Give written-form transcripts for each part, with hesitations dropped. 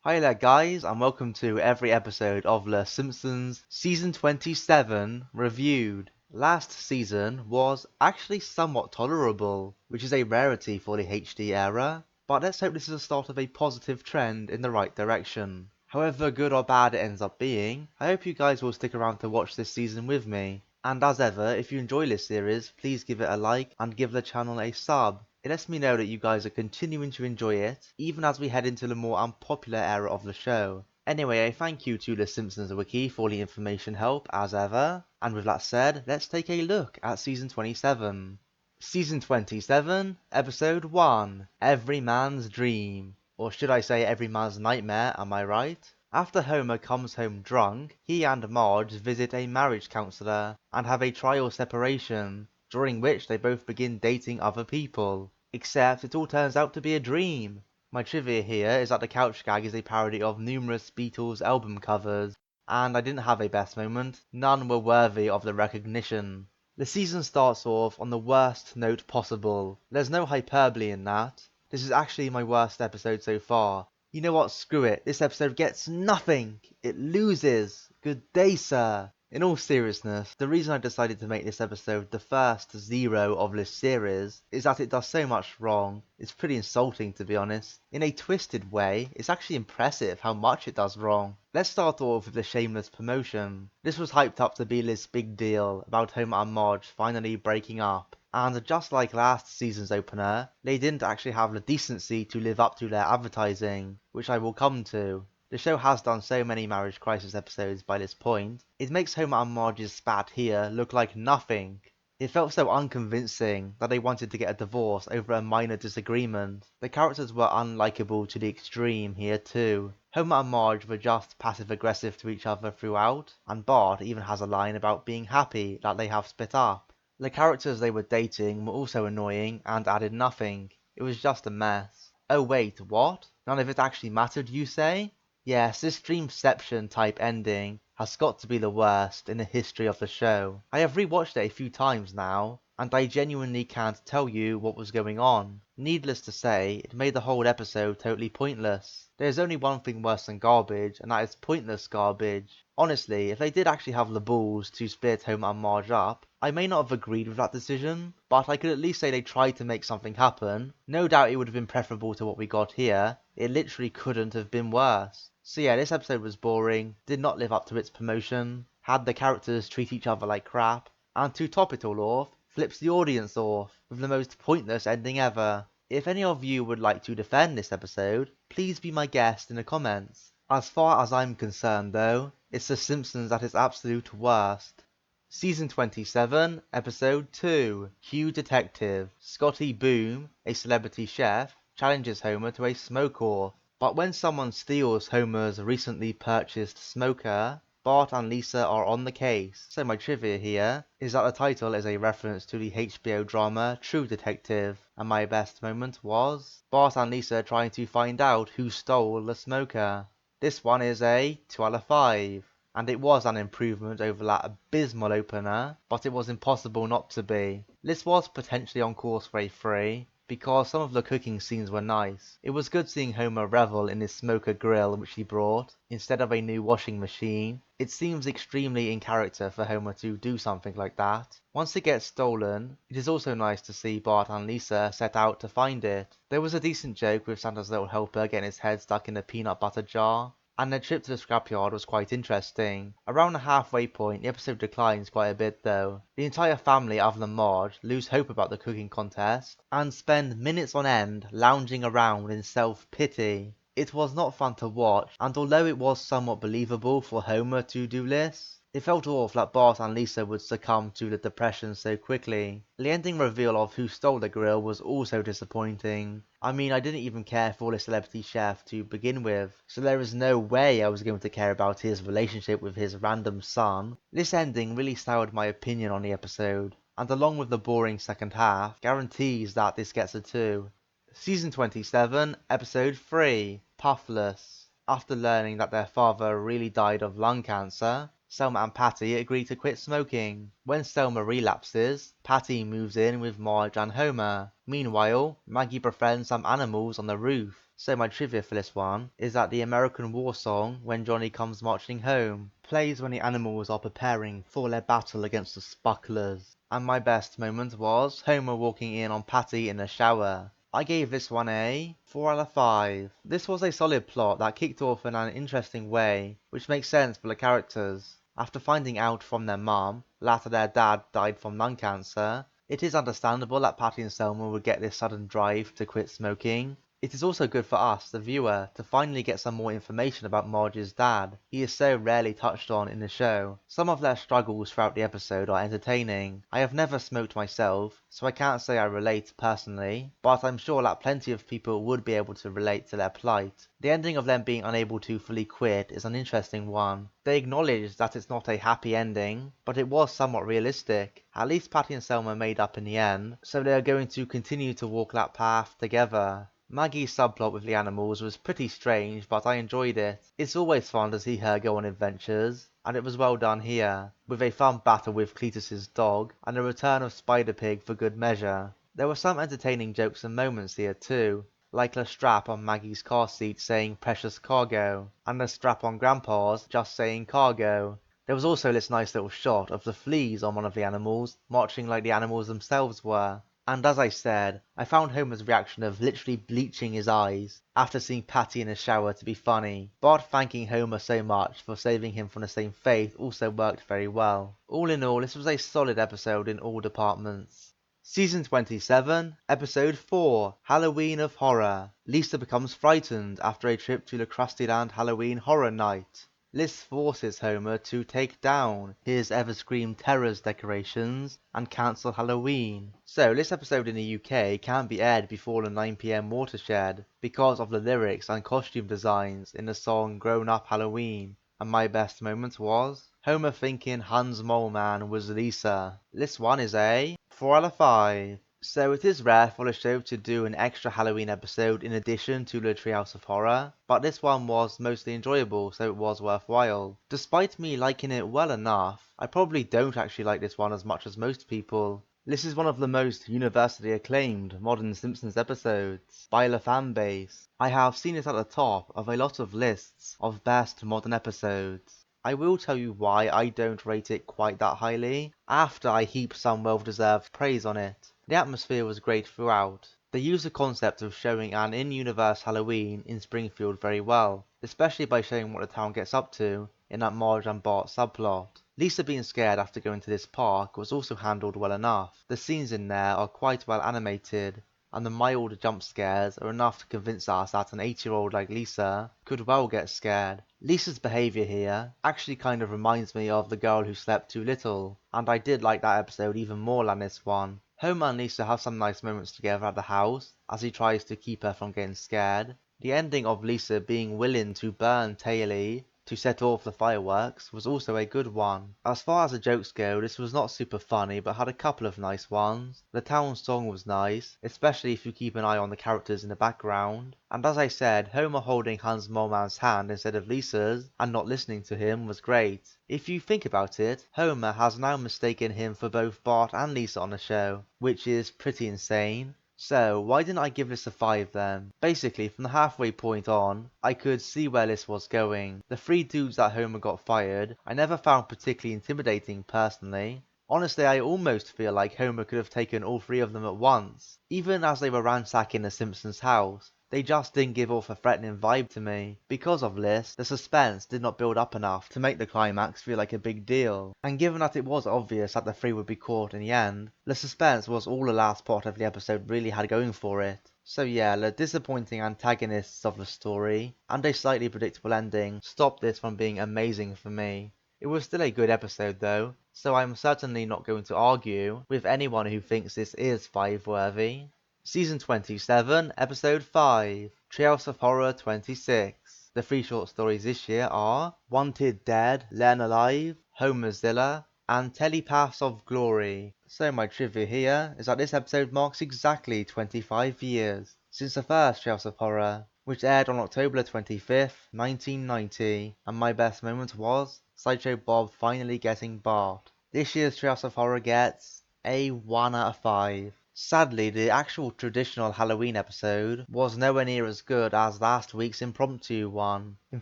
Hi there guys, and welcome to every episode of The Simpsons Season 27 Reviewed. Last season was actually somewhat tolerable, which is a rarity for the HD era, but let's hope this is the start of a positive trend in the right direction. However good or bad it ends up being, I hope you guys will stick around to watch this season with me. And as ever, if you enjoy this series, please give it a like and give the channel a sub. It lets me know that you guys are continuing to enjoy it, even as we head into the more unpopular era of the show. Anyway, a thank you to the Simpsons wiki for the information help, as ever. And with that said, let's take a look at Season 27. Season 27, Episode 1, Every Man's Dream. Or should I say every man's nightmare, am I right? After Homer comes home drunk, he and Marge visit a marriage counselor and have a trial separation, during which they both begin dating other people. Except it all turns out to be a dream. My trivia here is that the couch gag is a parody of numerous Beatles album covers, and I didn't have a best moment, none were worthy of the recognition. The season starts off on the worst note possible. There's no hyperbole in that. This is actually my worst episode so far. You know what, screw it, this episode gets nothing! It loses! Good day, sir! In all seriousness, the reason I decided to make this episode the first zero of this series is that it does so much wrong. It's pretty insulting, to be honest. In a twisted way, it's actually impressive how much it does wrong. Let's start off with the shameless promotion. This was hyped up to be this big deal about Homer and Marge finally breaking up. And just like last season's opener, they didn't actually have the decency to live up to their advertising, which I will come to. The show has done so many Marriage Crisis episodes by this point, it makes Homer and Marge's spat here look like nothing. It felt so unconvincing that they wanted to get a divorce over a minor disagreement. The characters were unlikable to the extreme here too. Homer and Marge were just passive-aggressive to each other throughout, and Bart even has a line about being happy that they have split up. The characters they were dating were also annoying and added nothing. It was just a mess. Oh wait, what? None of it actually mattered, you say? Yes, this Dreamception type ending has got to be the worst in the history of the show. I have rewatched it a few times now, and I genuinely can't tell you what was going on. Needless to say, it made the whole episode totally pointless. There's only one thing worse than garbage, and that is pointless garbage. Honestly, if they did actually have the balls to split Homer and Marge up, I may not have agreed with that decision, but I could at least say they tried to make something happen. No doubt it would have been preferable to what we got here. It literally couldn't have been worse. So yeah, this episode was boring, did not live up to its promotion, had the characters treat each other like crap, and to top it all off, flips the audience off with the most pointless ending ever. If any of you would like to defend this episode, please be my guest in the comments. As far as I'm concerned though, it's The Simpsons at its absolute worst. Season 27, Episode 2, Hugh Detective. Scotty Boom, a celebrity chef, challenges Homer to a smoke-off. But when someone steals Homer's recently purchased smoker, Bart and Lisa are on the case. So my trivia here is that the title is a reference to the HBO drama True Detective, and my best moment was Bart and Lisa trying to find out who stole the smoker. This one is a 2 out of 5. And it was an improvement over that abysmal opener, but it was impossible not to be. This was potentially on course for a 3, because some of the cooking scenes were nice. It was good seeing Homer revel in his smoker grill which he brought, instead of a new washing machine. It seems extremely in character for Homer to do something like that. Once it gets stolen, it is also nice to see Bart and Lisa set out to find it. There was a decent joke with Santa's little helper getting his head stuck in a peanut butter jar. And the trip to the scrapyard was quite interesting. Around the halfway point, the episode declines quite a bit though. The entire family other than Marge lose hope about the cooking contest, and spend minutes on end lounging around in self-pity. It was not fun to watch, and although it was somewhat believable for Homer to do this, it felt off that Bart and Lisa would succumb to the depression so quickly. The ending reveal of who stole the grill was also disappointing. I mean, I didn't even care for the celebrity chef to begin with, so there is no way I was going to care about his relationship with his random son. This ending really soured my opinion on the episode, and along with the boring second half, guarantees that this gets a 2. Season 27, Episode 3, Puffless. After learning that their father really died of lung cancer, Selma and Patty agree to quit smoking. When Selma relapses, Patty moves in with Marge and Homer. Meanwhile, Maggie befriends some animals on the roof. So my trivia for this one is that the American war song When Johnny Comes Marching Home plays when the animals are preparing for their battle against the Spucklers. And my best moment was Homer walking in on Patty in the shower. I gave this one a 4 out of 5. This was a solid plot that kicked off in an interesting way, which makes sense for the characters. After finding out from their mom that their dad died from lung cancer, it is understandable that Patty and Selma would get this sudden drive to quit smoking. It is also good for us, the viewer, to finally get some more information about Marge's dad. He is so rarely touched on in the show. Some of their struggles throughout the episode are entertaining. I have never smoked myself, so I can't say I relate personally, but I'm sure that plenty of people would be able to relate to their plight. The ending of them being unable to fully quit is an interesting one. They acknowledge that it's not a happy ending, but it was somewhat realistic. At least Patty and Selma made up in the end, so they are going to continue to walk that path together. Maggie's subplot with the animals was pretty strange, but I enjoyed it. It's always fun to see her go on adventures, and it was well done here, with a fun battle with Cletus's dog, and a return of Spider-Pig for good measure. There were some entertaining jokes and moments here too, like the strap on Maggie's car seat saying precious cargo, and the strap on Grandpa's just saying cargo. There was also this nice little shot of the fleas on one of the animals, marching like the animals themselves were. And as I said, I found Homer's reaction of literally bleaching his eyes after seeing Patty in the shower to be funny. Bart thanking Homer so much for saving him from the same fate also worked very well. All in all, this was a solid episode in all departments. Season 27, Episode 4, Halloween of Horror. Lisa becomes frightened after a trip to the Krusty Land Halloween Horror Night. Liz forces Homer to take down his Everscream Terrors decorations and cancel Halloween. So this episode in the UK can't be aired before the 9 PM watershed because of the lyrics and costume designs in the song Grown Up Halloween. And my best moment was Homer thinking Hans Moleman was Lisa. This one is a 4 out of 5. So it is rare for the show to do an extra Halloween episode in addition to the Treehouse of Horror, but this one was mostly enjoyable, so it was worthwhile. Despite me liking it well enough, I probably don't actually like this one as much as most people. This is one of the most universally acclaimed modern Simpsons episodes by the fan base. I have seen it at the top of a lot of lists of best modern episodes. I will tell you why I don't rate it quite that highly, after I heap some well-deserved praise on it. The atmosphere was great throughout. They used the concept of showing an in-universe Halloween in Springfield very well, especially by showing what the town gets up to in that Marge and Bart subplot. Lisa being scared after going to this park was also handled well enough. The scenes in there are quite well animated, and the mild jump scares are enough to convince us that an 8-year-old like Lisa could well get scared. Lisa's behaviour here actually kind of reminds me of The Girl Who Slept Too Little, and I did like that episode even more than this one. Homer and Lisa have some nice moments together at the house, as he tries to keep her from getting scared. The ending of Lisa being willing to burn Taily to set off the fireworks was also a good one. As far as the jokes go, this was not super funny but had a couple of nice ones. The town song was nice, especially if you keep an eye on the characters in the background. And as I said, Homer holding Hans Moleman's hand instead of Lisa's and not listening to him was great. If you think about it, Homer has now mistaken him for both Bart and Lisa on the show, which is pretty insane. So, why didn't I give this a 5 then? Basically, from the halfway point on, I could see where this was going. The 3 dudes that Homer got fired, I never found particularly intimidating personally. Honestly, I almost feel like Homer could have taken all 3 of them at once. Even as they were ransacking the Simpsons' house, they just didn't give off a threatening vibe to me. Because of this, the suspense did not build up enough to make the climax feel like a big deal. And given that it was obvious that the 3 would be caught in the end, the suspense was all the last part of the episode really had going for it. So yeah, the disappointing antagonists of the story, and a slightly predictable ending, stopped this from being amazing for me. It was still a good episode though, so I'm certainly not going to argue with anyone who thinks this is 5 worthy. Season 27, Episode 5, Treehouse of Horror 26. The 3 short stories this year are Wanted Dead, Learn Alive, Homerzilla, and Telepaths of Glory. So my trivia here is that this episode marks exactly 25 years since the first Treehouse of Horror, which aired on October 25th, 1990, and my best moment was Sideshow Bob finally getting Bart. This year's Treehouse of Horror gets a 1 out of 5. Sadly, the actual traditional Halloween episode was nowhere near as good as last week's impromptu one. In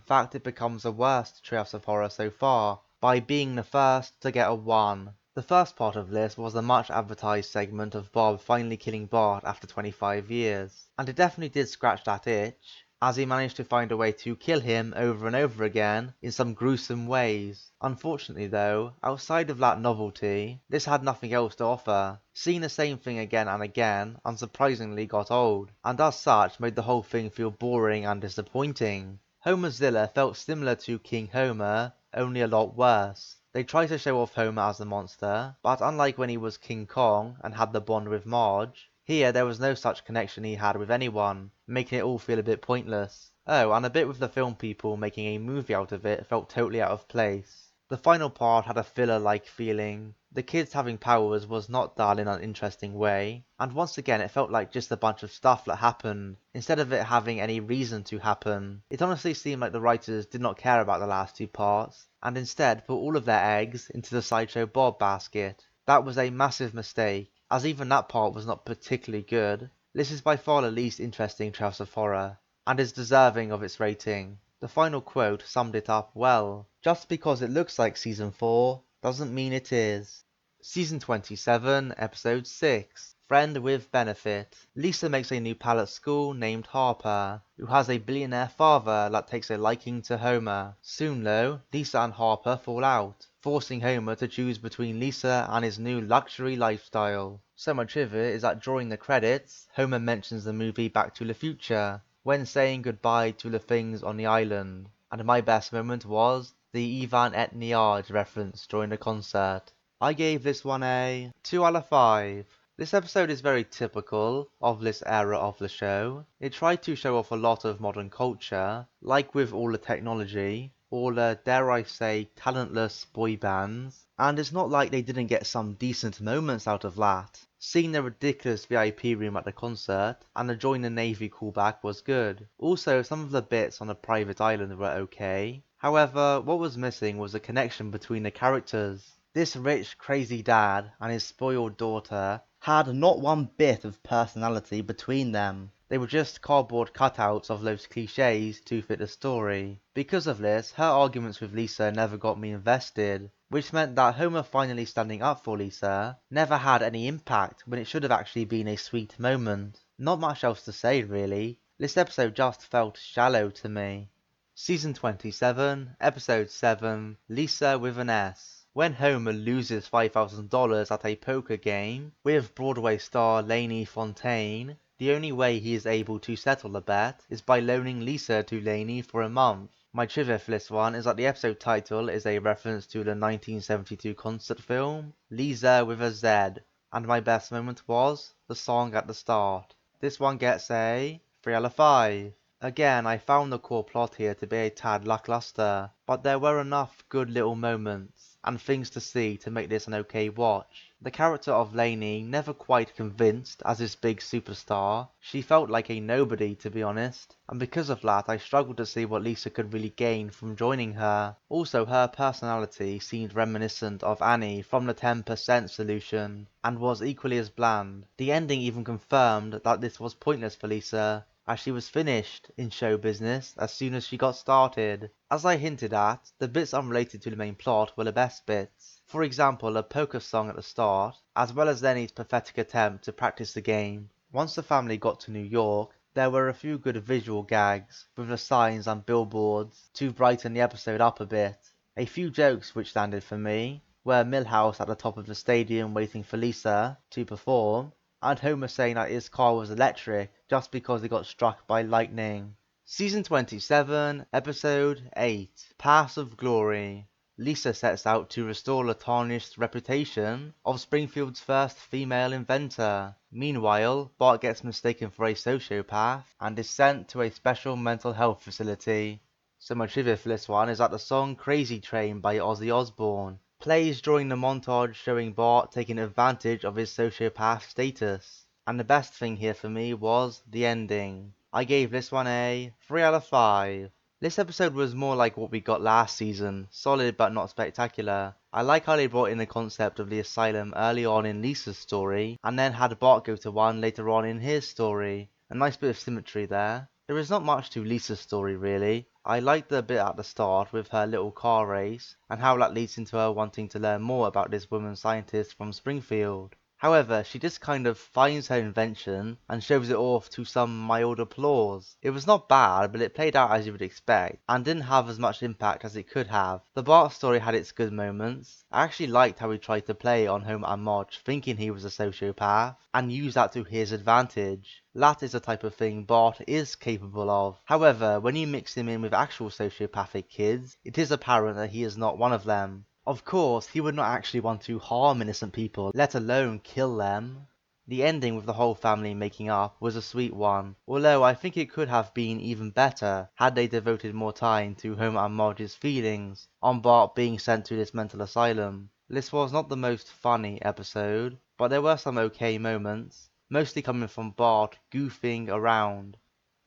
fact, it becomes the worst Treehouse of Horror so far, by being the first to get a 1. The first part of this was the much advertised segment of Bob finally killing Bart after 25 years, and it definitely did scratch that itch, as he managed to find a way to kill him over and over again in some gruesome ways. Unfortunately though, outside of that novelty, this had nothing else to offer. Seeing the same thing again and again unsurprisingly got old, and as such made the whole thing feel boring and disappointing. Homerzilla felt similar to King Homer, only a lot worse. They tried to show off Homer as a monster, but unlike when he was King Kong and had the bond with Marge, here there was no such connection he had with anyone, making it all feel a bit pointless. Oh, and a bit with the film people making a movie out of it felt totally out of place. The final part had a filler-like feeling. The kids having powers was not done in an interesting way, and once again it felt like just a bunch of stuff that happened, instead of it having any reason to happen. It honestly seemed like the writers did not care about the last two parts, and instead put all of their eggs into the Sideshow Bob basket. That was a massive mistake, as even that part was not particularly good. This is by far the least interesting Treehouse of Horror, and is deserving of its rating. The final quote summed it up well. Just because it looks like Season 4 doesn't mean it is. Season 27, Episode 6, Friend with Benefit. Lisa makes a new pal at school named Harper, who has a billionaire father that takes a liking to Homer. Soon though, Lisa and Harper fall out, forcing Homer to choose between Lisa and his new luxury lifestyle. So much of it is that during the credits, Homer mentions the movie Back to the Future, when saying goodbye to the things on the island. And my best moment was the Ivan et Niarge reference during the concert. I gave this one a 2 out of 5. This episode is very typical of this era of the show. It tried to show off a lot of modern culture, like with all the technology, all the, dare I say, talentless boy bands, and it's not like they didn't get some decent moments out of that. Seeing the ridiculous VIP room at the concert and the Join the Navy callback was good. Also, some of the bits on the private island were okay. However, what was missing was a connection between the characters. This rich, crazy dad and his spoiled daughter had not one bit of personality between them. They were just cardboard cutouts of those cliches to fit the story. Because of this, her arguments with Lisa never got me invested, which meant that Homer finally standing up for Lisa never had any impact when it should have actually been a sweet moment. Not much else to say really. This episode just felt shallow to me. Season 27, Episode 7, Lisa with an S. When Homer loses $5,000 at a poker game with Broadway star Lainey Fontaine, the only way he is able to settle the bet is by loaning Lisa to Lainey for a month. My trivia for this one is that the episode title is a reference to the 1972 concert film, Lisa with a Z, and my best moment was the song at the start. This one gets a 3 out of 5. Again, I found the core plot here to be a tad lackluster, but there were enough good little moments and things to see to make this an okay watch. The character of Lainey never quite convinced as this big superstar. She felt like a nobody, to be honest, and because of that I struggled to see what Lisa could really gain from joining her. Also, her personality seemed reminiscent of Annie from the 10% solution, and was equally as bland. The ending even confirmed that this was pointless for Lisa, as she was finished in show business as soon as she got started. As I hinted at, the bits unrelated to the main plot were the best bits. For example, a poker song at the start, as well as Lenny's pathetic attempt to practice the game. Once the family got to New York, there were a few good visual gags, with the signs and billboards, to brighten the episode up a bit. A few jokes which landed for me were Milhouse at the top of the stadium waiting for Lisa to perform, and Homer saying that his car was electric just because he got struck by lightning. Season 27, Episode 8, Paths of Glory. Lisa sets out to restore the tarnished reputation of Springfield's first female inventor. Meanwhile, Bart gets mistaken for a sociopath and is sent to a special mental health facility. So my trivia for this one is that the song Crazy Train by Ozzy Osbourne plays during the montage showing Bart taking advantage of his sociopath status. And the best thing here for me was the ending. I gave this one a 3 out of 5. This episode was more like what we got last season, solid but not spectacular. I like how they brought in the concept of the asylum early on in Lisa's story, and then had Bart go to one later on in his story. A nice bit of symmetry there. There is not much to Lisa's story really. I liked the bit at the start with her little car race, and how that leads into her wanting to learn more about this woman scientist from Springfield. However, she just kind of finds her invention and shows it off to some mild applause. It was not bad, but it played out as you would expect, and didn't have as much impact as it could have. The Bart story had its good moments. I actually liked how he tried to play on Homer and Marge thinking he was a sociopath, and use that to his advantage. That is the type of thing Bart is capable of. However, when you mix him in with actual sociopathic kids, it is apparent that he is not one of them. Of course, he would not actually want to harm innocent people, let alone kill them. The ending with the whole family making up was a sweet one, although I think it could have been even better had they devoted more time to Homer and Marge's feelings on Bart being sent to this mental asylum. This was not the most funny episode, but there were some okay moments, mostly coming from Bart goofing around.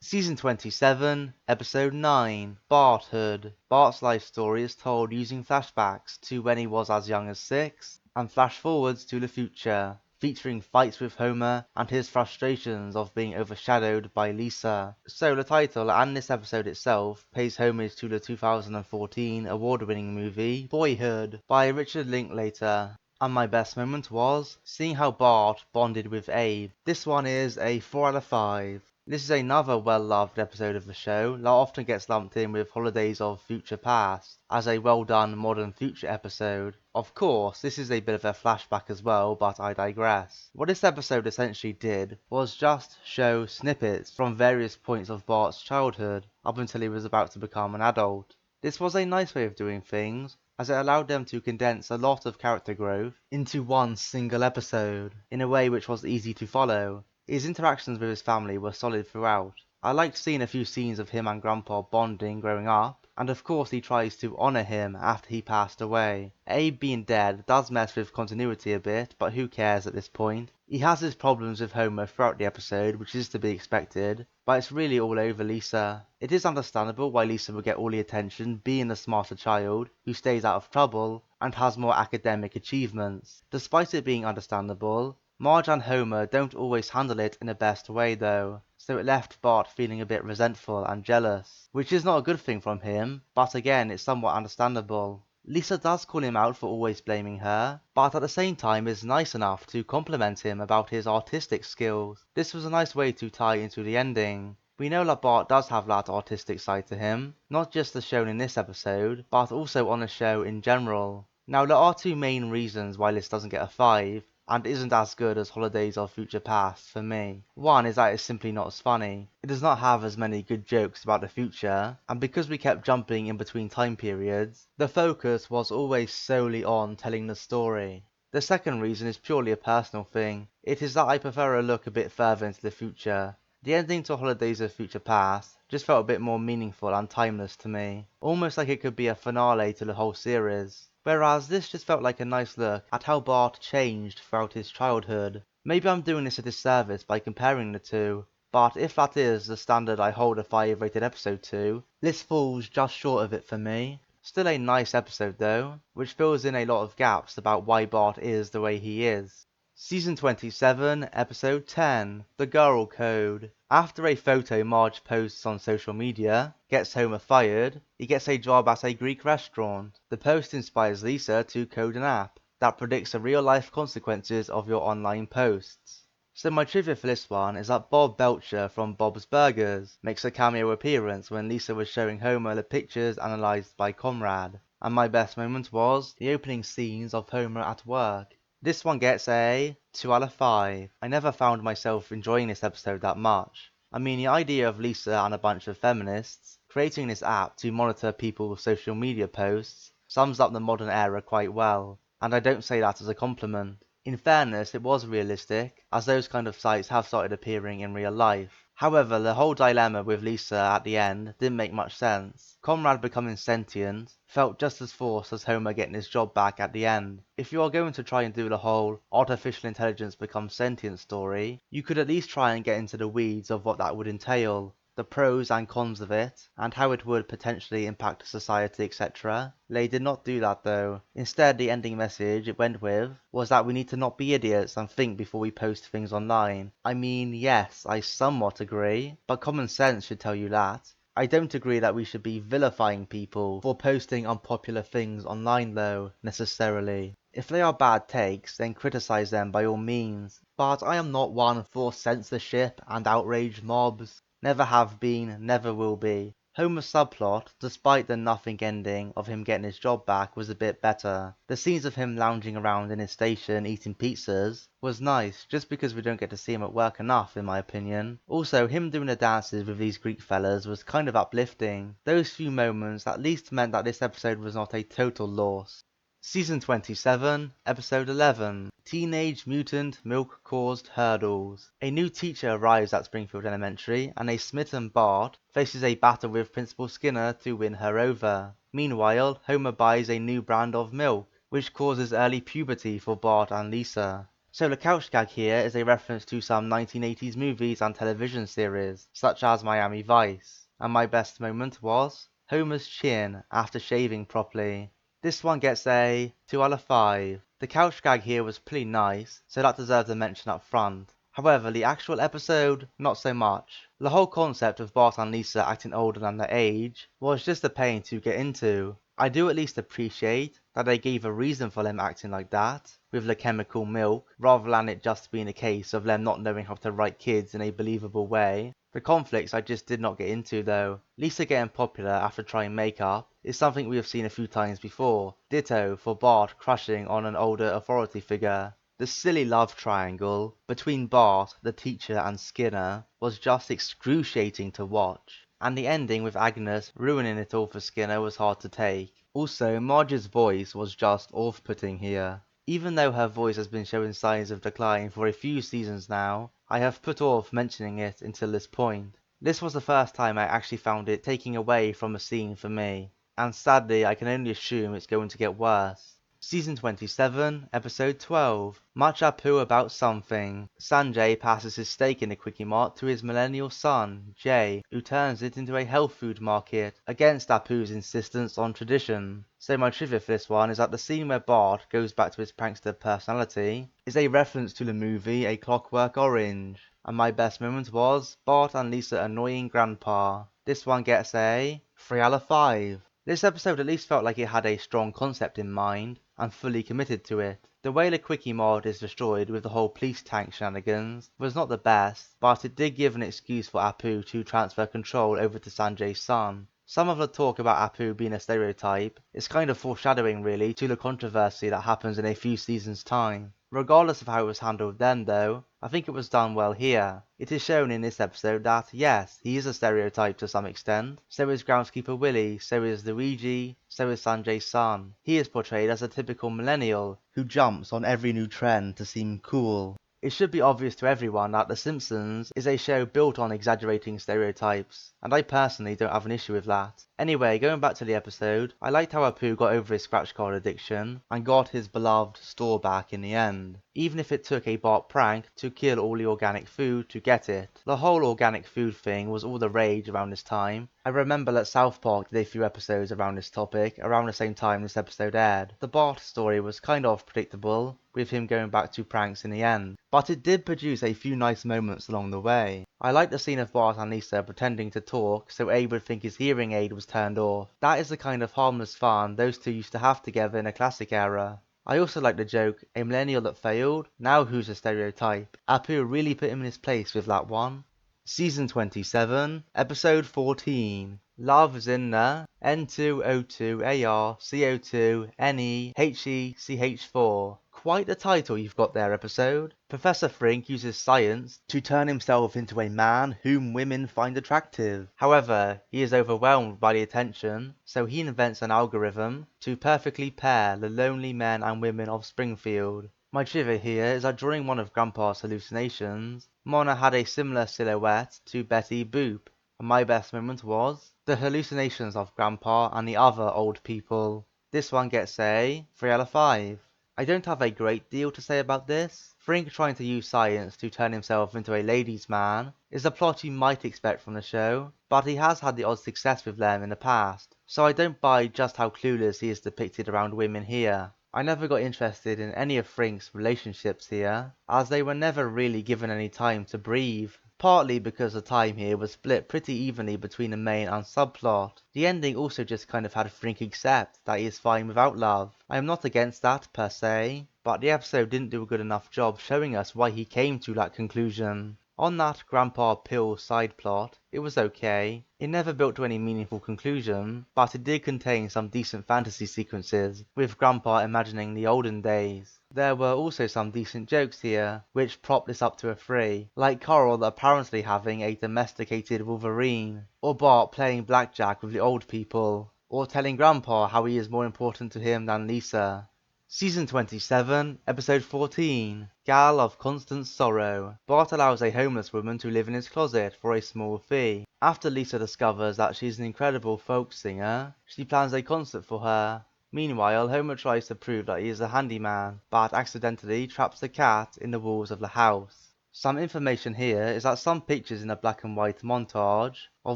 Season 27, Episode 9, Barthood. Bart's life story is told using flashbacks to when he was as young as 6, and flash forwards to the future, featuring fights with Homer and his frustrations of being overshadowed by Lisa. So the title and this episode itself pays homage to the 2014 award-winning movie Boyhood by Richard Linklater. And my best moment was seeing how Bart bonded with Abe. This one is a 4 out of 5. This is another well-loved episode of the show that often gets lumped in with Holidays of Future Past as a well-done modern future episode. Of course, this is a bit of a flashback as well, but I digress. What this episode essentially did was just show snippets from various points of Bart's childhood up until he was about to become an adult. This was a nice way of doing things, as it allowed them to condense a lot of character growth into one single episode, in a way which was easy to follow. His interactions with his family were solid throughout. I liked seeing a few scenes of him and Grandpa bonding growing up, and of course he tries to honour him after he passed away. Abe being dead does mess with continuity a bit, but who cares at this point. He has his problems with Homer throughout the episode, which is to be expected, but it's really all over Lisa. It is understandable why Lisa would get all the attention being the smarter child, who stays out of trouble, and has more academic achievements. Despite it being understandable, Marge and Homer don't always handle it in the best way though, so it left Bart feeling a bit resentful and jealous, which is not a good thing from him, but again it's somewhat understandable. Lisa does call him out for always blaming her, but at the same time is nice enough to compliment him about his artistic skills. This was a nice way to tie into the ending. We know that Bart does have that artistic side to him, not just as shown in this episode, but also on the show in general. Now there are two main reasons why this doesn't get a 5, and isn't as good as Holidays of Future Past for me. One is that it's simply not as funny. It does not have as many good jokes about the future, and because we kept jumping in between time periods, the focus was always solely on telling the story. The second reason is purely a personal thing. It is that I prefer a look a bit further into the future. The ending to Holidays of Future Past just felt a bit more meaningful and timeless to me, almost like it could be a finale to the whole series. Whereas this just felt like a nice look at how Bart changed throughout his childhood. Maybe I'm doing this a disservice by comparing the two, but if that is the standard I hold a 5 rated episode to, this falls just short of it for me. Still a nice episode though, which fills in a lot of gaps about why Bart is the way he is. Season 27, Episode 10, The Girl Code. After a photo Marge posts on social media gets Homer fired, he gets a job at a Greek restaurant. The post inspires Lisa to code an app that predicts the real-life consequences of your online posts. So my trivia for this one is that Bob Belcher from Bob's Burgers makes a cameo appearance when Lisa was showing Homer the pictures analysed by Comrade. And my best moment was the opening scenes of Homer at work. This one gets a 2 out of 5. I never found myself enjoying this episode that much. I mean, the idea of Lisa and a bunch of feminists creating this app to monitor people's social media posts sums up the modern era quite well, and I don't say that as a compliment. In fairness, it was realistic, as those kind of sites have started appearing in real life. However, the whole dilemma with Lisa at the end didn't make much sense. Conrad becoming sentient felt just as forced as Homer getting his job back at the end. If you are going to try and do the whole artificial intelligence becomes sentient story, you could at least try and get into the weeds of what that would entail, the pros and cons of it, and how it would potentially impact society, etc. They did not do that though. Instead, the ending message it went with was that we need to not be idiots and think before we post things online. I mean, yes, I somewhat agree, but common sense should tell you that. I don't agree that we should be vilifying people for posting unpopular things online though, necessarily. If they are bad takes, then criticize them by all means, but I am not one for censorship and outrage mobs. Never have been, never will be. Homer's subplot, despite the nothing ending of him getting his job back, was a bit better. The scenes of him lounging around in his station eating pizzas was nice, just because we don't get to see him at work enough in my opinion. Also, him doing the dances with these Greek fellas was kind of uplifting. Those few moments at least meant that this episode was not a total loss. Season 27, Episode 11, Teenage Mutant Milk-Caused Hurdles. A new teacher arrives at Springfield Elementary, and a smitten Bart faces a battle with Principal Skinner to win her over. Meanwhile, Homer buys a new brand of milk, which causes early puberty for Bart and Lisa. So the couch gag here is a reference to some 1980s movies and television series, such as Miami Vice. And my best moment was Homer's chin after shaving properly. This one gets a 2 out of 5. The couch gag here was pretty nice, so that deserves a mention up front. However, the actual episode, not so much. The whole concept of Bart and Lisa acting older than their age was just a pain to get into. I do at least appreciate that they gave a reason for them acting like that, with the chemical milk, rather than it just being a case of them not knowing how to write kids in a believable way. The conflicts I just did not get into though. Lisa getting popular after trying makeup is something we have seen a few times before. Ditto for Bart crushing on an older authority figure. The silly love triangle between Bart, the teacher and Skinner was just excruciating to watch. And the ending with Agnes ruining it all for Skinner was hard to take. Also, Marge's voice was just off-putting here. Even though her voice has been showing signs of decline for a few seasons now, I have put off mentioning it until this point. This was the first time I actually found it taking away from a scene for me, and sadly I can only assume it's going to get worse. Season 27, Episode 12, Much Apu About Something. Sanjay passes his steak in a Quickie Mart to his millennial son, Jay, who turns it into a health food market, against Apu's insistence on tradition. So my trivia for this one is that the scene where Bart goes back to his prankster personality is a reference to the movie A Clockwork Orange. And my best moment was Bart and Lisa annoying Grandpa. This one gets a 3 out of 5. This episode at least felt like it had a strong concept in mind, and fully committed to it. The way the Quickie mod is destroyed with the whole police tank shenanigans was not the best, but it did give an excuse for Apu to transfer control over to Sanjay's son. Some of the talk about Apu being a stereotype is kind of foreshadowing really to the controversy that happens in a few seasons' time. Regardless of how it was handled then though, I think it was done well here. It is shown in this episode that, yes, he is a stereotype to some extent. So is Groundskeeper Willie, so is Luigi, so is Sanjay's son. He is portrayed as a typical millennial who jumps on every new trend to seem cool. It should be obvious to everyone that The Simpsons is a show built on exaggerating stereotypes, and I personally don't have an issue with that. Anyway, going back to the episode, I liked how Apu got over his scratch card addiction and got his beloved store back in the end, even if it took a Bart prank to kill all the organic food to get it. The whole organic food thing was all the rage around this time. I remember that South Park did a few episodes around this topic around the same time this episode aired. The Bart story was kind of predictable, with him going back to pranks in the end, but it did produce a few nice moments along the way. I like the scene of Bart and Lisa pretending to talk so Abe would think his hearing aid was turned off. That is the kind of harmless fun those two used to have together in a classic era. I also like the joke, a millennial that failed, now who's a stereotype? Apu really put him in his place with that one. Season 27, Episode 14, Love is in the N2O2ARCO2NEHECH4. Quite the title you've got there, episode. Professor Frink uses science to turn himself into a man whom women find attractive. However, he is overwhelmed by the attention, so he invents an algorithm to perfectly pair the lonely men and women of Springfield. My trivia here is that during one of Grandpa's hallucinations, Mona had a similar silhouette to Betty Boop, and my best moment was the hallucinations of Grandpa and the other old people. This one gets a 3 out of 5. I don't have a great deal to say about this. Frink trying to use science to turn himself into a ladies' man is a plot you might expect from the show, but he has had the odd success with them in the past, so I don't buy just how clueless he is depicted around women here. I never got interested in any of Frink's relationships here, as they were never really given any time to breathe. Partly because the time here was split pretty evenly between the main and subplot. The ending also just kind of had Frink accept that he is fine without love. I am not against that per se, but the episode didn't do a good enough job showing us why he came to that conclusion. On that Grandpa Pill side plot, it was okay. It never built to any meaningful conclusion, but it did contain some decent fantasy sequences, with Grandpa imagining the olden days. There were also some decent jokes here, which prop this up to a 3, like Coral apparently having a domesticated Wolverine, or Bart playing blackjack with the old people, or telling Grandpa how he is more important to him than Lisa. Season 27, Episode 14, Gal of Constant Sorrow. Bart allows a homeless woman to live in his closet for a small fee. After Lisa discovers that she's an incredible folk singer, she plans a concert for her. Meanwhile, Homer tries to prove that he is a handyman, but accidentally traps the cat in the walls of the house. Some information here is that some pictures in the black and white montage are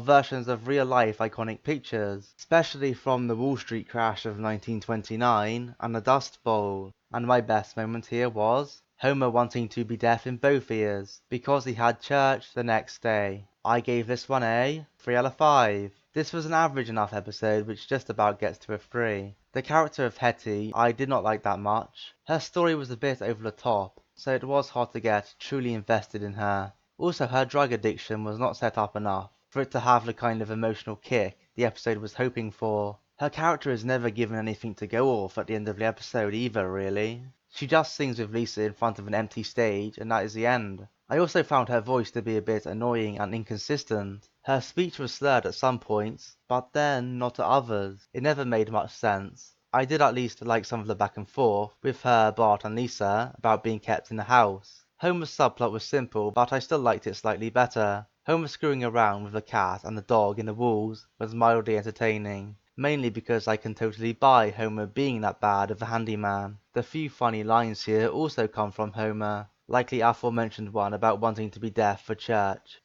versions of real-life iconic pictures, especially from the Wall Street crash of 1929 and the Dust Bowl. And my best moment here was Homer wanting to be deaf in both ears, because he had church the next day. I gave this one a 3 out of 5. This was an average enough episode which just about gets to a 3. The character of Hetty I did not like that much. Her story was a bit over the top, so it was hard to get truly invested in her. Also, her drug addiction was not set up enough for it to have the kind of emotional kick the episode was hoping for. Her character is never given anything to go off at the end of the episode either, really. She just sings with Lisa in front of an empty stage, and that is the end. I also found her voice to be a bit annoying and inconsistent. Her speech was slurred at some points, but then not at others. It never made much sense. I did at least like some of the back and forth with her, Bart and Lisa about being kept in the house. Homer's subplot was simple, but I still liked it slightly better. Homer screwing around with the cat and the dog in the walls was mildly entertaining, mainly because I can totally buy Homer being that bad of a handyman. The few funny lines here also come from Homer, like the aforementioned one about wanting to be deaf for church.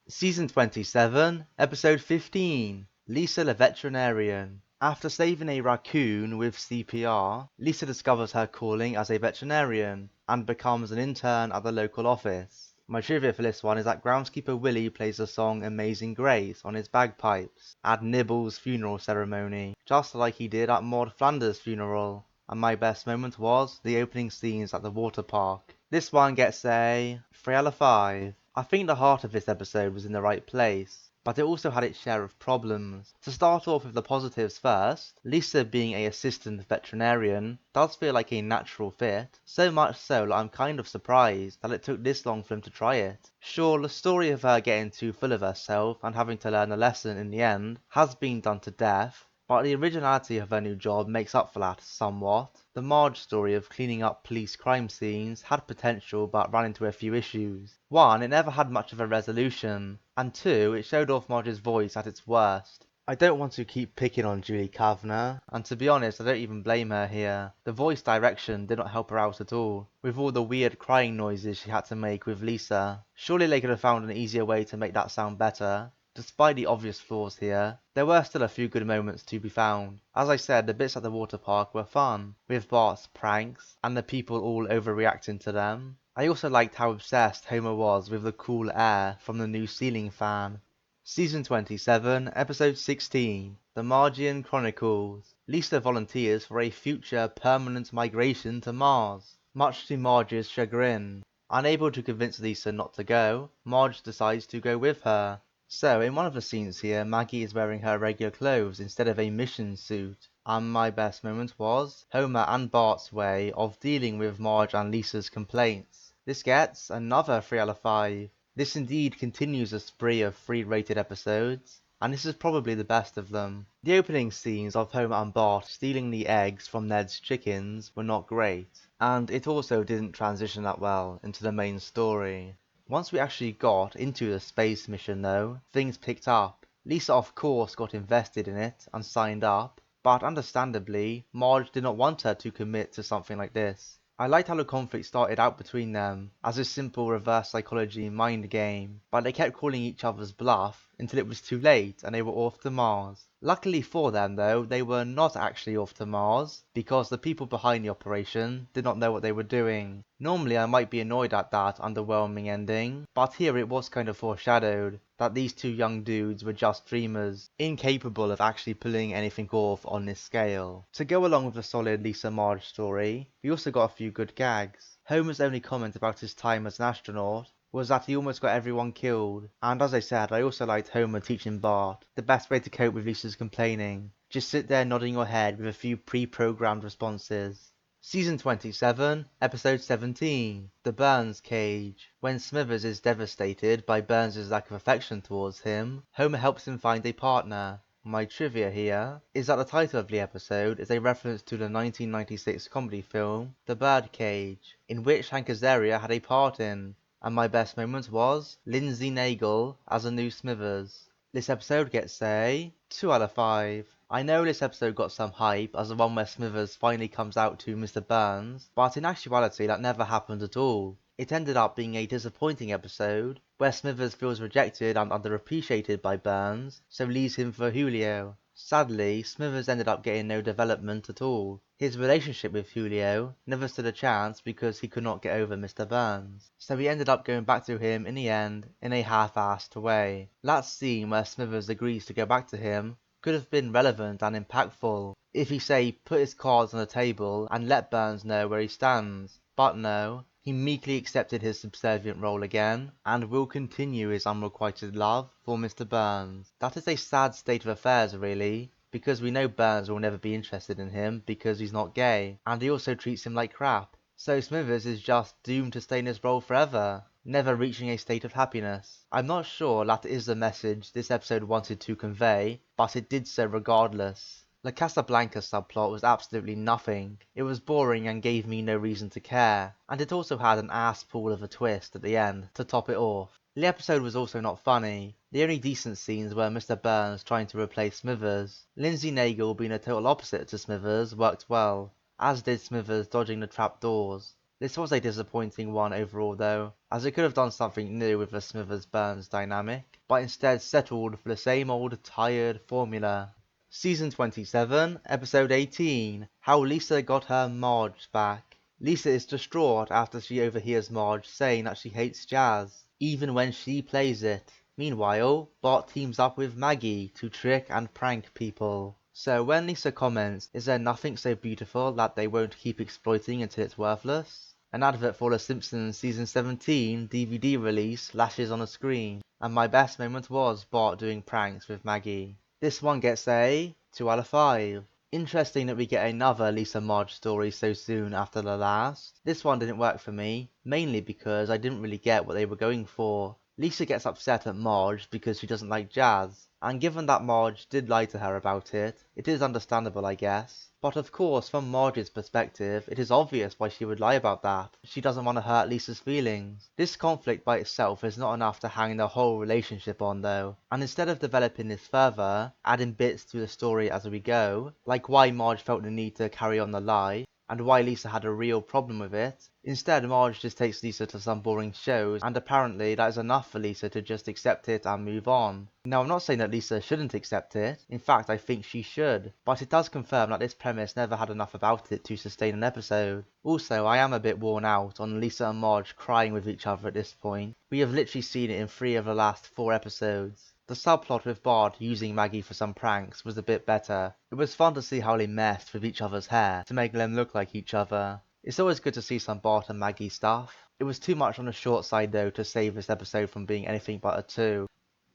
Season 27, Episode 15, Lisa the Veterinarian. After saving a raccoon with CPR, Lisa discovers her calling as a veterinarian and becomes an intern at the local office. My trivia for this one is that groundskeeper Willie plays the song Amazing Grace on his bagpipes at Nibble's funeral ceremony, just like he did at Maud Flanders' funeral. And my best moment was the opening scenes at the water park. This one gets a 3 out of 5. I think the heart of this episode was in the right place, but it also had its share of problems. To start off with the positives first, Lisa being a assistant veterinarian does feel like a natural fit, so much so that I'm kind of surprised that it took this long for him to try it. Sure, the story of her getting too full of herself and having to learn a lesson in the end has been done to death, but the originality of her new job makes up for that somewhat. The Marge story of cleaning up police crime scenes had potential but ran into a few issues. 1. It never had much of a resolution, and 2. It showed off Marge's voice at its worst. I don't want to keep picking on Julie Kavner, and to be honest I don't even blame her here. The voice direction did not help her out at all, with all the weird crying noises she had to make with Lisa. Surely they could have found an easier way to make that sound better. Despite the obvious flaws here, there were still a few good moments to be found. As I said, the bits at the water park were fun, with Bart's pranks, and the people all overreacting to them. I also liked how obsessed Homer was with the cool air from the new ceiling fan. Season 27, Episode 16, The Marge-ian Chronicles. Lisa volunteers for a future permanent migration to Mars, much to Marge's chagrin. Unable to convince Lisa not to go, Marge decides to go with her. So, in one of the scenes here, Maggie is wearing her regular clothes instead of a mission suit. And my best moment was Homer and Bart's way of dealing with Marge and Lisa's complaints. This gets another 3 out of 5. This indeed continues a spree of 3 rated episodes. and this is probably the best of them. The opening scenes of Homer and Bart stealing the eggs from Ned's chickens were not great, and it also didn't transition that well into the main story. Once we actually got into the space mission though, things picked up. Lisa of course got invested in it and signed up, but understandably, Marge did not want her to commit to something like this. I liked how the conflict started out between them as a simple reverse psychology mind game, but they kept calling each other's bluff until it was too late and they were off to Mars. Luckily for them though, they were not actually off to Mars, because the people behind the operation did not know what they were doing. Normally I might be annoyed at that underwhelming ending, but here it was kind of foreshadowed that these two young dudes were just dreamers, incapable of actually pulling anything off on this scale. To go along with the solid Lisa Marge story, we also got a few good gags. Homer's only comment about his time as an astronaut was that he almost got everyone killed, and as I said, I also liked Homer teaching Bart the best way to cope with Lisa's complaining. Just sit there nodding your head with a few pre-programmed responses. Season 27, Episode 17, The Burns Cage. When Smithers is devastated by Burns' lack of affection towards him, Homer helps him find a partner. My trivia here is that the title of the episode is a reference to the 1996 comedy film The Birdcage, in which Hank Azaria had a part in, and my best moment was Lindsay Naegle as a new Smithers. This episode gets a 2 out of 5. I know this episode got some hype as the one where Smithers finally comes out to Mr. Burns, but in actuality that never happened at all. It ended up being a disappointing episode, where Smithers feels rejected and underappreciated by Burns, so leaves him for Julio. Sadly, Smithers ended up getting no development at all. His relationship with Julio never stood a chance because he could not get over Mr. Burns, so he ended up going back to him in the end in a half-assed way. That scene where Smithers agrees to go back to him could have been relevant and impactful if he say put his cards on the table and let Burns know where he stands, but no, he meekly accepted his subservient role again, and will continue his unrequited love for Mr. Burns. That is a sad state of affairs really, because we know Burns will never be interested in him because he's not gay, and he also treats him like crap. So Smithers is just doomed to stay in his role forever, never reaching a state of happiness. I'm not sure that is the message this episode wanted to convey, but it did so regardless. The Casablanca subplot was absolutely nothing. It was boring and gave me no reason to care, and it also had an ass-pull of a twist at the end to top it off. The episode was also not funny. The only decent scenes were Mr. Burns trying to replace Smithers. Lindsay Naegle being a total opposite to Smithers worked well, as did Smithers dodging the trapdoors. This was a disappointing one overall though, as it could have done something new with the Smithers-Burns dynamic, but instead settled for the same old tired formula. Season 27, Episode 18, How Lisa Got Her Marge Back. Lisa is distraught after she overhears Marge saying that she hates jazz, even when she plays it. Meanwhile, Bart teams up with Maggie to trick and prank people. So when Lisa comments, is there nothing so beautiful that they won't keep exploiting until it's worthless? An advert for the Simpsons Season 17 DVD release flashes on the screen, and my best moment was Bart doing pranks with Maggie. This one gets a 2 out of 5. Interesting that we get another Lisa Marge story so soon after the last. This one didn't work for me, mainly because I didn't really get what they were going for. Lisa gets upset at Marge because she doesn't like jazz, and given that Marge did lie to her about it, it is understandable I guess. But of course, from Marge's perspective, it is obvious why she would lie about that. She doesn't want to hurt Lisa's feelings. This conflict by itself is not enough to hang the whole relationship on though, and instead of developing this further, adding bits to the story as we go, like why Marge felt the need to carry on the lie, and why Lisa had a real problem with it. Instead, Marge just takes Lisa to some boring shows, and apparently that is enough for Lisa to just accept it and move on. Now, I'm not saying that Lisa shouldn't accept it, in fact I think she should, but it does confirm that this premise never had enough about it to sustain an episode. Also, I am a bit worn out on Lisa and Marge crying with each other at this point. We have literally seen it in 3 of the last 4 episodes. The subplot with Bart using Maggie for some pranks was a bit better. It was fun to see how they messed with each other's hair to make them look like each other. It's always good to see some Bart and Maggie stuff. It was too much on the short side though to save this episode from being anything but a 2.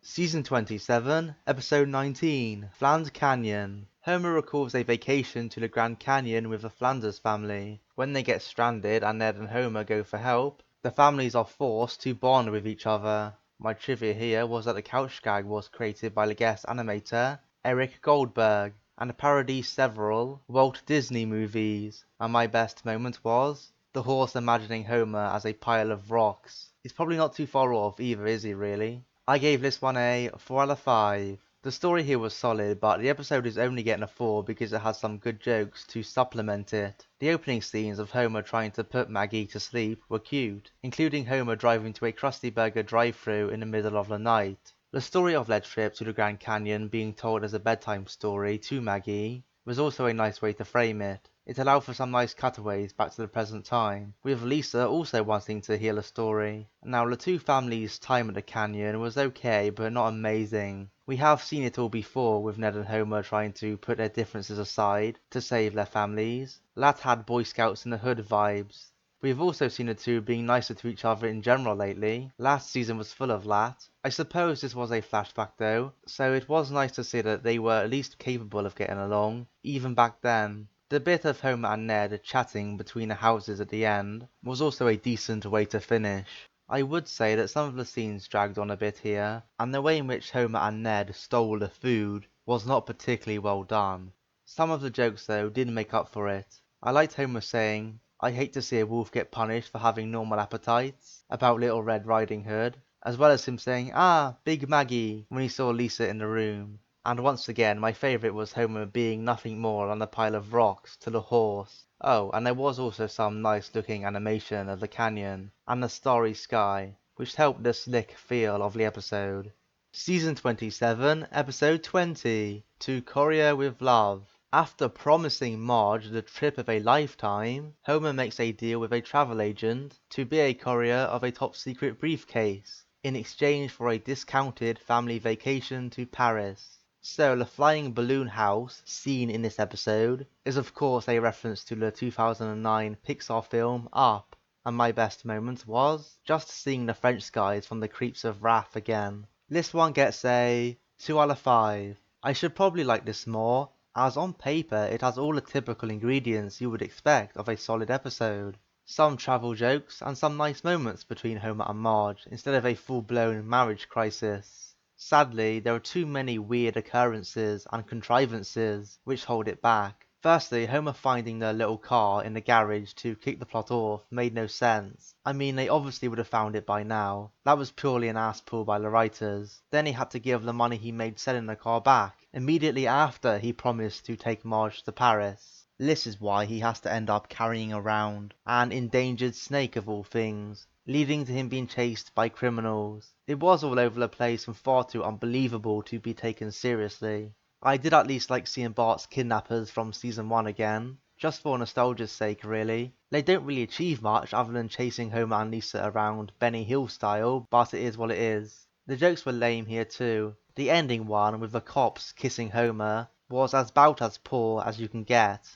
Season 27, Episode 19, Fland Canyon. Homer recalls a vacation to the Grand Canyon with the Flanders family. When they get stranded and Ned and Homer go for help, the families are forced to bond with each other. My trivia here was that the couch gag was created by the guest animator Eric Goldberg and parodies several Walt Disney movies, and my best moment was the horse imagining Homer as a pile of rocks. He's probably not too far off either, is he really? I gave this one a 4 out of 5. The story here was solid, but the episode is only getting a 4 because it has some good jokes to supplement it. The opening scenes of Homer trying to put Maggie to sleep were cute, including Homer driving to a Krusty Burger drive-thru in the middle of the night. The story of their trip to the Grand Canyon being told as a bedtime story to Maggie was also a nice way to frame it. It allowed for some nice cutaways back to the present time, with Lisa also wanting to hear the story. Now, the two families' time at the canyon was okay, but not amazing. We have seen it all before, with Ned and Homer trying to put their differences aside to save their families. That had Boy Scouts in the Hood vibes. We've also seen the two being nicer to each other in general lately. Last season was full of that. I suppose this was a flashback though, so it was nice to see that they were at least capable of getting along, even back then. The bit of Homer and Ned chatting between the houses at the end was also a decent way to finish. I would say that some of the scenes dragged on a bit here, and the way in which Homer and Ned stole the food was not particularly well done. Some of the jokes though did make up for it. I liked Homer saying, "I hate to see a wolf get punished for having normal appetites," about Little Red Riding Hood, as well as him saying, "Ah, Big Maggie," when he saw Lisa in the room. And once again, my favourite was Homer being nothing more than a pile of rocks to the horse. Oh, and there was also some nice looking animation of the canyon and the starry sky, which helped the slick feel of the episode. Season 27, Episode 20, To Courier with Love. After promising Marge the trip of a lifetime, Homer makes a deal with a travel agent to be a courier of a top secret briefcase, in exchange for a discounted family vacation to Paris. So the flying balloon house seen in this episode is of course a reference to the 2009 Pixar film Up, and my best moment was just seeing the French skies from the Creeps of Wrath again. This one gets a 2 out of 5. I should probably like this more, as on paper it has all the typical ingredients you would expect of a solid episode. Some travel jokes and some nice moments between Homer and Marge instead of a full-blown marriage crisis. Sadly, there are too many weird occurrences and contrivances which hold it back. Firstly, Homer finding their little car in the garage to kick the plot off made no sense. I mean, they obviously would have found it by now. That was purely an ass pull by the writers. Then he had to give the money he made selling the car back, immediately after he promised to take Marge to Paris. This is why he has to end up carrying around an endangered snake of all things, leading to him being chased by criminals. It was all over the place and far too unbelievable to be taken seriously. I did at least like seeing Bart's kidnappers from season 1 again, just for nostalgia's sake really. They don't really achieve much other than chasing Homer and Lisa around Benny Hill style, but it is what it is. The jokes were lame here too. The ending one with the cops kissing Homer was about as poor as you can get.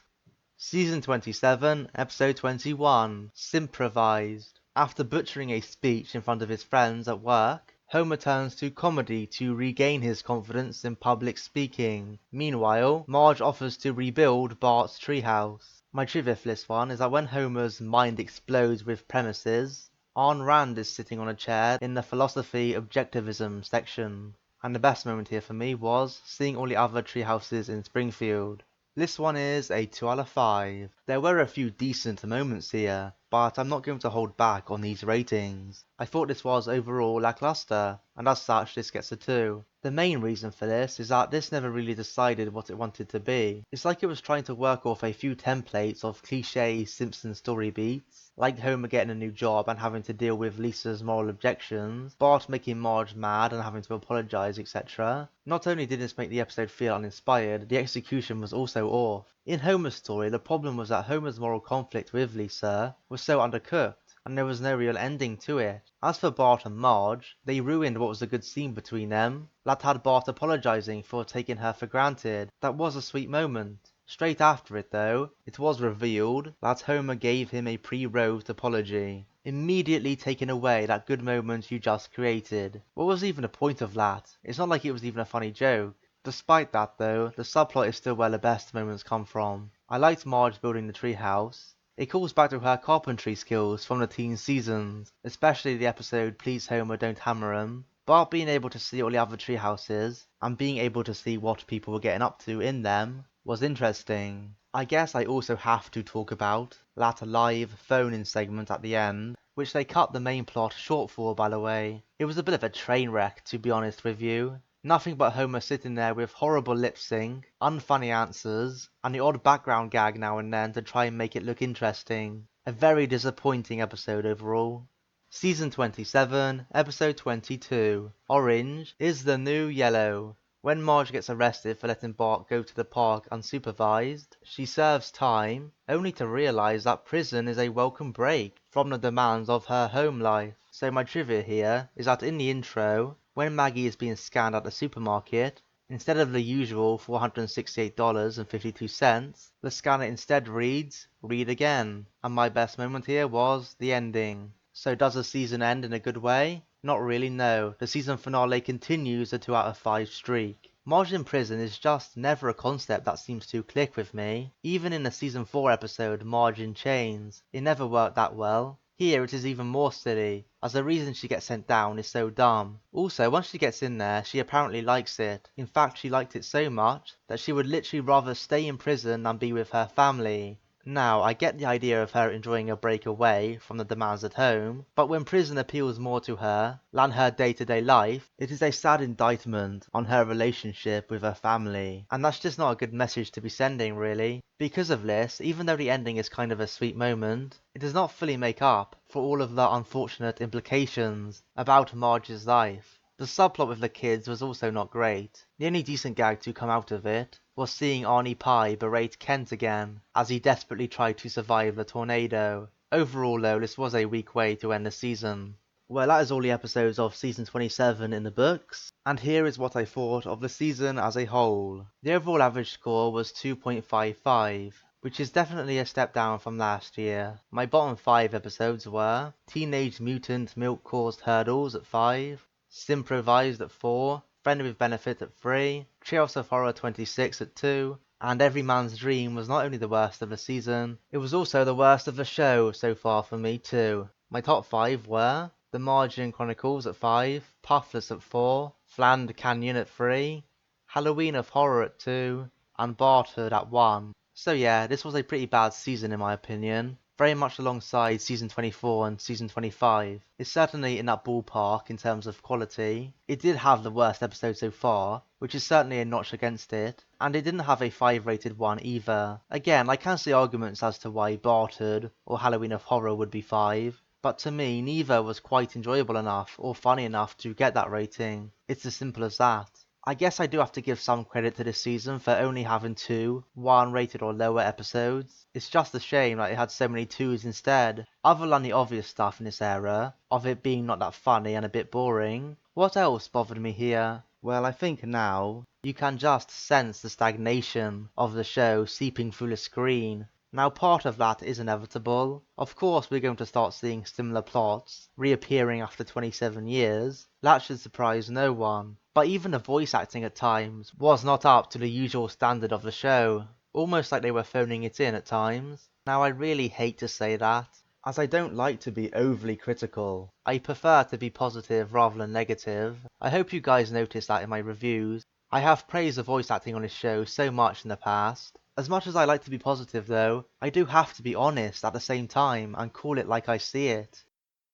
Season 27, Episode 21, Simprovised. After butchering a speech in front of his friends at work, Homer turns to comedy to regain his confidence in public speaking. Meanwhile, Marge offers to rebuild Bart's treehouse. My trivia for this one is that when Homer's mind explodes with premises, Ayn Rand is sitting on a chair in the philosophy objectivism section. And the best moment here for me was seeing all the other treehouses in Springfield. This one is a 2 out of 5. There were a few decent moments here, but I'm not going to hold back on these ratings. I thought this was overall lackluster, and as such this gets a 2. The main reason for this is that this never really decided what it wanted to be. It's like it was trying to work off a few templates of cliché Simpsons story beats, like Homer getting a new job and having to deal with Lisa's moral objections, Bart making Marge mad and having to apologise, etc. Not only did this make the episode feel uninspired, the execution was also off. In Homer's story, the problem was that Homer's moral conflict with Lisa was so undercooked, and there was no real ending to it. As for Bart and Marge, they ruined what was a good scene between them. That had Bart apologising for taking her for granted. That was a sweet moment. Straight after it though, it was revealed that Homer gave him a pre-wrote apology, immediately taking away that good moment you just created. What was even the point of that? It's not like it was even a funny joke. Despite that though, the subplot is still where the best moments come from. I liked Marge building the treehouse. It calls back to her carpentry skills from the teen seasons, especially the episode Please Homer Don't Hammer 'Em. but being able to see all the other tree houses and being able to see what people were getting up to in them was interesting. I guess I also have to talk about that live phone-in segment at the end, which they cut the main plot short for, by the way. It was a bit of a train wreck, to be honest with you. Nothing but Homer sitting there with horrible lip sync, unfunny answers, and the odd background gag now and then to try and make it look interesting. A very disappointing episode overall. Season 27, Episode 22, Orange is the New Yellow. When Marge gets arrested for letting Bart go to the park unsupervised, she serves time, only to realize that prison is a welcome break from the demands of her home life. So my trivia here is that in the intro, when Maggie is being scanned at the supermarket, instead of the usual $468.52, the scanner instead reads, "Read again." And my best moment here was the ending. So does the season end in a good way? Not really, no. The season finale continues a 2 out of 5 streak. Marge in prison is just never a concept that seems to click with me. Even in the season 4 episode Marge in Chains, it never worked that well. Here it is even more silly, as the reason she gets sent down is so dumb. Also, once she gets in there, she apparently likes it. In fact, she liked it so much that she would literally rather stay in prison than be with her family. Now, I get the idea of her enjoying a break away from the demands at home, but when prison appeals more to her than her day-to-day life, it is a sad indictment on her relationship with her family. And that's just not a good message to be sending, really. Because of this, even though the ending is kind of a sweet moment, it does not fully make up for all of the unfortunate implications about Marge's life. The subplot with the kids was also not great. The only decent gag to come out of it was seeing Arnie Pie berate Kent again, as he desperately tried to survive the tornado. Overall though, this was a weak way to end the season. Well, that is all the episodes of Season 27 in the books, and here is what I thought of the season as a whole. The overall average score was 2.55, which is definitely a step down from last year. My bottom 5 episodes were Teenage Mutant Milk Caused Hurdles at 5, Simprovised at 4, Friend with Benefit at 3, Treehouse of Horror 26 at 2, and Every Man's Dream was not only the worst of the season, it was also the worst of the show so far for me too. My top 5 were The Marge-ian Chronicles at 5, Puffless at 4, Fland Canyon at 3, Halloween of Horror at 2, and Barthood at 1. So yeah, this was a pretty bad season in my opinion. Very much alongside Season 24 and Season 25. It's certainly in that ballpark in terms of quality. It did have the worst episode so far, which is certainly a notch against it, and it didn't have a 5 rated one either. Again, I can see arguments as to why Barthood or Halloween of Horror would be 5, but to me neither was quite enjoyable enough or funny enough to get that rating. It's as simple as that. I guess I do have to give some credit to this season for only having 2 1 rated or lower episodes. It's just a shame that it had so many 2s instead. Other than the obvious stuff in this era, of it being not that funny and a bit boring, what else bothered me here? Well, I think now you can just sense the stagnation of the show seeping through the screen. Now part of that is inevitable. Of course we're going to start seeing similar plots reappearing after 27 years. That should surprise no one. But even the voice acting at times was not up to the usual standard of the show. Almost like they were phoning it in at times. Now I really hate to say that, as I don't like to be overly critical. I prefer to be positive rather than negative. I hope you guys noticed that in my reviews. I have praised the voice acting on this show so much in the past. As much as I like to be positive though, I do have to be honest at the same time and call it like I see it.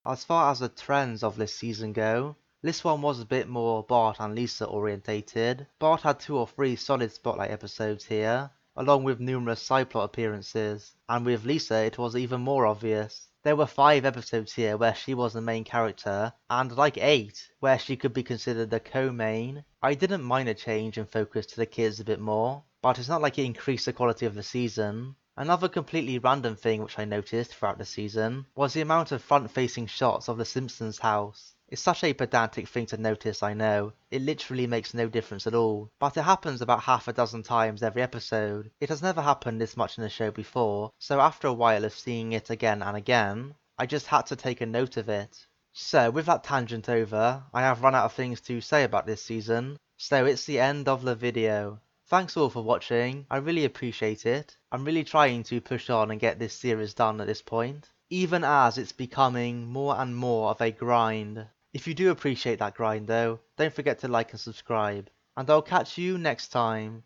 As far as the trends of this season go, this one was a bit more Bart and Lisa orientated. Bart had 2 or 3 solid spotlight episodes here, along with numerous side plot appearances, and with Lisa it was even more obvious. There were 5 episodes here where she was the main character, and like 8 where she could be considered the co-main. I didn't mind a change in focus to the kids a bit more, but it's not like it increased the quality of the season. Another completely random thing which I noticed throughout the season was the amount of front-facing shots of the Simpsons house. It's such a pedantic thing to notice, I know. It literally makes no difference at all. But it happens about half a dozen times every episode. It has never happened this much in the show before, so after a while of seeing it again and again, I just had to take a note of it. So with that tangent over, I have run out of things to say about this season, so it's the end of the video. Thanks all for watching, I really appreciate it. I'm really trying to push on and get this series done at this point, even as it's becoming more and more of a grind. If you do appreciate that grind though, don't forget to like and subscribe, and I'll catch you next time.